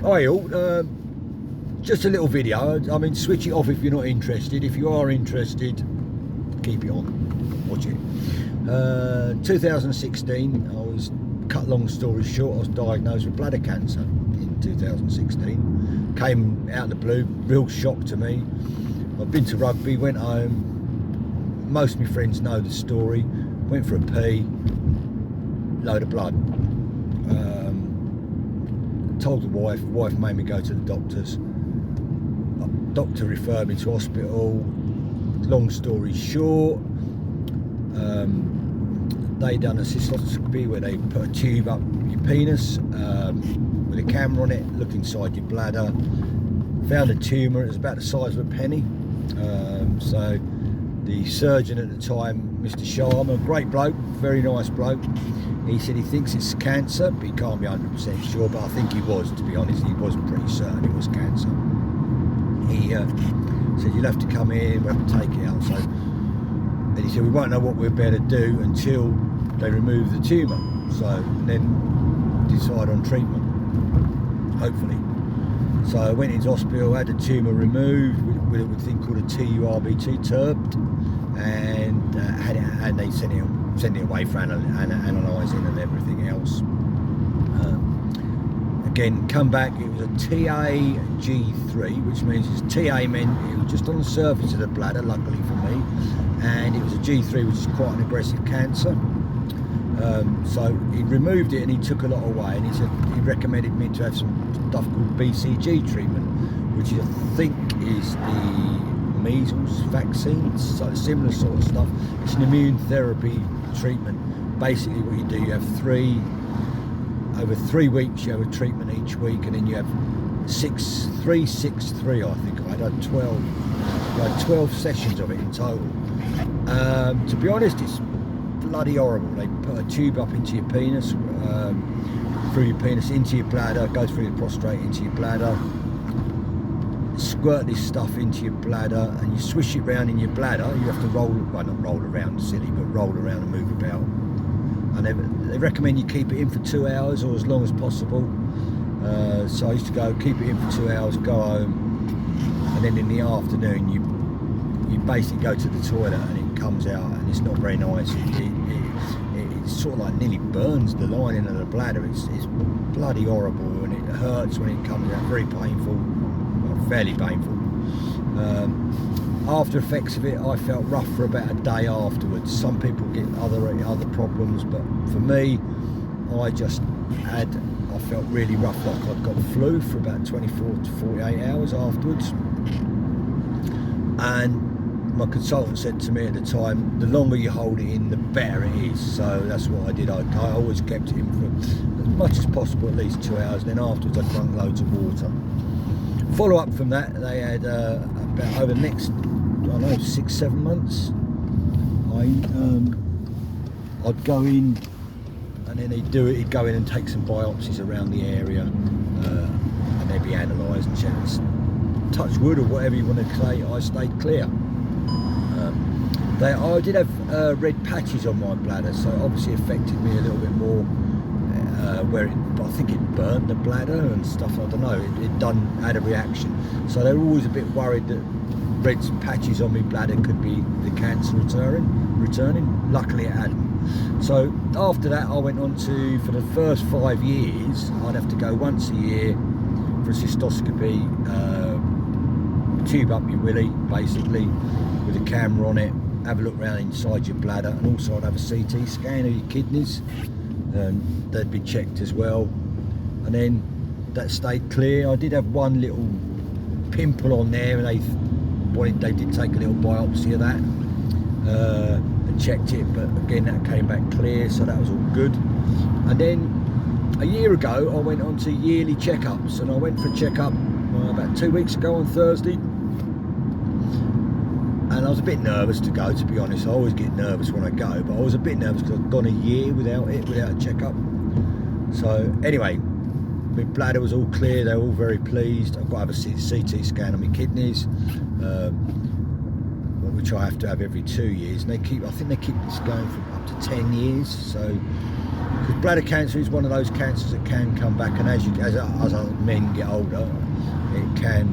Hi all, just a little video. I mean, switch it off if you're not interested. If you are interested, keep it on, watch it. 2016, I was, cut long story short, I was diagnosed with bladder cancer in 2016. Came out of the blue, real shock to me. I've been to rugby, went home. Most of my friends know the story. Went for a pee, load of blood. Told the wife made me go to the doctors. Doctor referred me to hospital. Long story short, they done a cystoscopy where they put a tube up your penis with a camera on it, looked inside your bladder, found a tumour. It was about the size of a penny. So the surgeon at the time, Mr. Sharma, great bloke, very nice bloke, he said he thinks it's cancer, but he can't be 100% sure, but I think he was, to be honest. He was pretty certain it was cancer. He said, you'll have to come in, we'll have to take it out. So, and he said, we won't know what we're better do until they remove the tumour. So then decide on treatment, hopefully. So I went into hospital, had the tumour removed with a thing called a TURBT, TURBT, and had it, and they sent it away for analysing and everything else. Again, come back, it was a TAG3, which means TA meant it was just on the surface of the bladder, luckily for me, and it was a G3, which is quite an aggressive cancer. So he removed it and he took a lot away, and he said he recommended me to have some stuff called BCG treatment, which I think is the measles vaccine, so similar sort of stuff. It's an immune therapy treatment. Basically what you do, you have over 3 weeks you have a treatment each week, and then you have 3, 6, 3, I think I had 12 sessions of it in total. To be honest, it's bloody horrible. They put a tube up into your penis, through your penis into your bladder, goes through your prostate into your bladder, squirt this stuff into your bladder, and you swish it around in your bladder. You have to roll, well, not roll around silly, but roll around and move about. And they recommend you keep it in for 2 hours or as long as possible. So I used to go, keep it in for 2 hours, go home, and then in the afternoon you basically go to the toilet and it comes out, and it's not very nice. It sort of like nearly burns the lining of the bladder. It's bloody horrible, and it hurts when it comes out, very painful, well, fairly painful. After effects of it, I felt rough for about a day afterwards. Some people get other problems, but for me, I felt really rough, like I'd got the flu for about 24 to 48 hours afterwards. And my consultant said to me at the time, the longer you hold it in, the better it is. So that's what I did. I always kept it in for as much as possible, at least 2 hours. And then afterwards, I drank loads of water. Follow up from that, they had about over the next, I don't know, 6-7 months, I'd go in, and then he'd go in and take some biopsies around the area, and they'd be analysed and checked. Touch wood or whatever you want to say, I stayed clear. I did have red patches on my bladder, so it obviously affected me a little bit more, but I think it burnt the bladder and stuff. I don't know, it had a reaction. So they were always a bit worried that red patches on my bladder could be the cancer returning. Luckily it hadn't. So after that, I went on to, for the first 5 years, I'd have to go once a year for a cystoscopy, tube up your willy, basically, with a camera on it, have a look around inside your bladder, and also I'd have a CT scan of your kidneys, and they'd be checked as well. And then that stayed clear. I did have one little pimple on there, and they did take a little biopsy of that and checked it, but again that came back clear, so that was all good. And then a year ago I went on to yearly checkups, and I went for a checkup about 2 weeks ago on Thursday, and I was a bit nervous to go, to be honest. I always get nervous when I go, but I was a bit nervous because I'd gone a year without a checkup. So anyway, my bladder was all clear, they were all very pleased. I've got to have a CT scan on my kidneys, which I have to have every 2 years, and I think they keep this going for up to 10 years, so because bladder cancer is one of those cancers that can come back, and as men get older, it can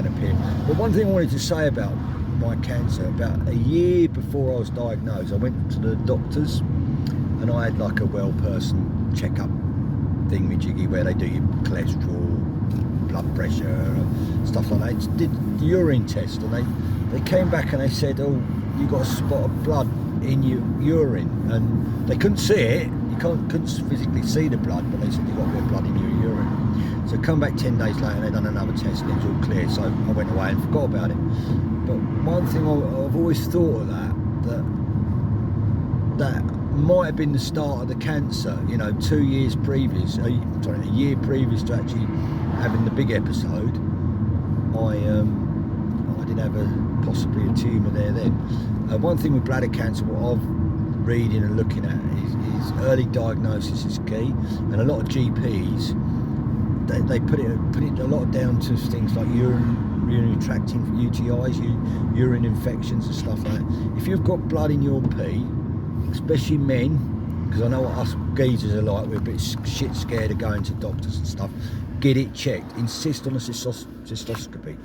appear. But one thing I wanted to say about my cancer, about a year before I was diagnosed, I went to the doctors and I had like a well person checkup thingamajiggy where they do your cholesterol, blood pressure, stuff like that. Just did the urine test, and they came back and they said, oh, you got a spot of blood in your urine, and they couldn't see it. You couldn't physically see the blood, but they said you got a bit of blood in your urine. So come back 10 days later and they done another test and it was all clear. So I went away and forgot about it. But one thing I've always thought of that might have been the start of the cancer. You know, 2 years previous, a year previous to actually having the big episode, I did have possibly a tumour there then. One thing with bladder cancer, what I've reading and looking at is early diagnosis is key, and a lot of GPs they put it a lot down to things like urinary tract UTIs, urine infections and stuff like that. If you've got blood in your pee, especially men, because I know what us geezers are like, we're a bit shit scared of going to doctors and stuff, get it checked. Insist on a cystoscopy,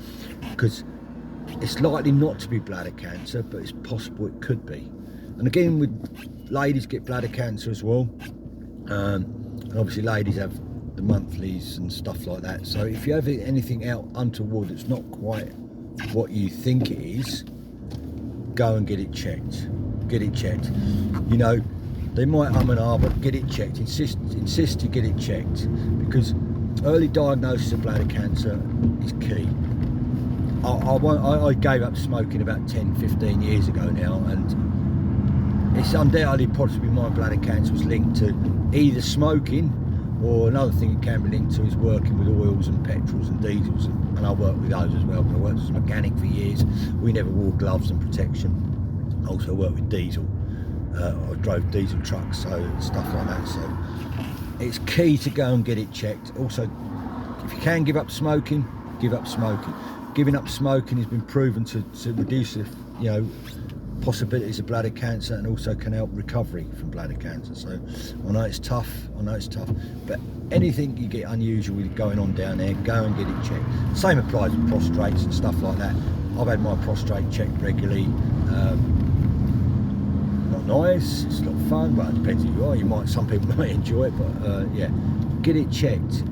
because it's likely not to be bladder cancer, but it's possible it could be. And again, with ladies get bladder cancer as well, and obviously ladies have the monthlies and stuff like that. So if you have anything out untoward that's not quite what you think it is, go and get it checked. Get it checked. You know, they might and ah, but get it checked. Insist you get it checked, because early diagnosis of bladder cancer is key. I gave up smoking about 10-15 years ago now, and it's undoubtedly possibly my bladder cancer was linked to either smoking, or another thing it can be linked to is working with oils and petrols and diesels, and I work with those as well. I worked as a mechanic for years. We never wore gloves and protection. I also worked with diesel. I drove diesel trucks, so stuff like that. So it's key to go and get it checked. Also, if you can give up smoking, give up smoking. Giving up smoking has been proven to reduce the, possibilities of bladder cancer, and also can help recovery from bladder cancer. So I know it's tough, but anything you get unusual with going on down there, go and get it checked. Same applies with prostrates and stuff like that. I've had my prostate checked regularly. Not nice, it's not fun, but it depends who you are. Some people might enjoy it, but yeah, get it checked.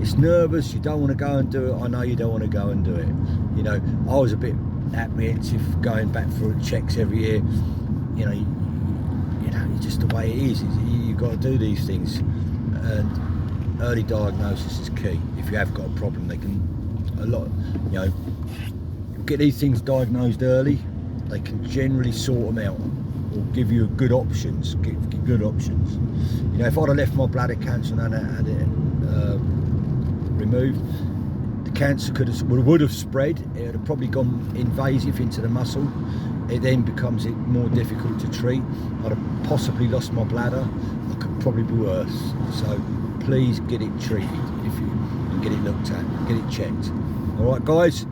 It's nervous, you don't want to go and do it. I know you don't want to go and do it. You know, I was a bit apprehensive going back for checks every year. You know, it's just the way it is. You've got to do these things, and early diagnosis is key. If you have got a problem, they can get these things diagnosed early. They can generally sort them out, or give you good options. Give good options. You know, if I'd have left my bladder cancer and had it removed, the cancer would have spread. It would have probably gone invasive into the muscle. It then becomes more difficult to treat. I'd have possibly lost my bladder. I could probably be worse. So please get it treated and get it looked at, get it checked. All right, guys.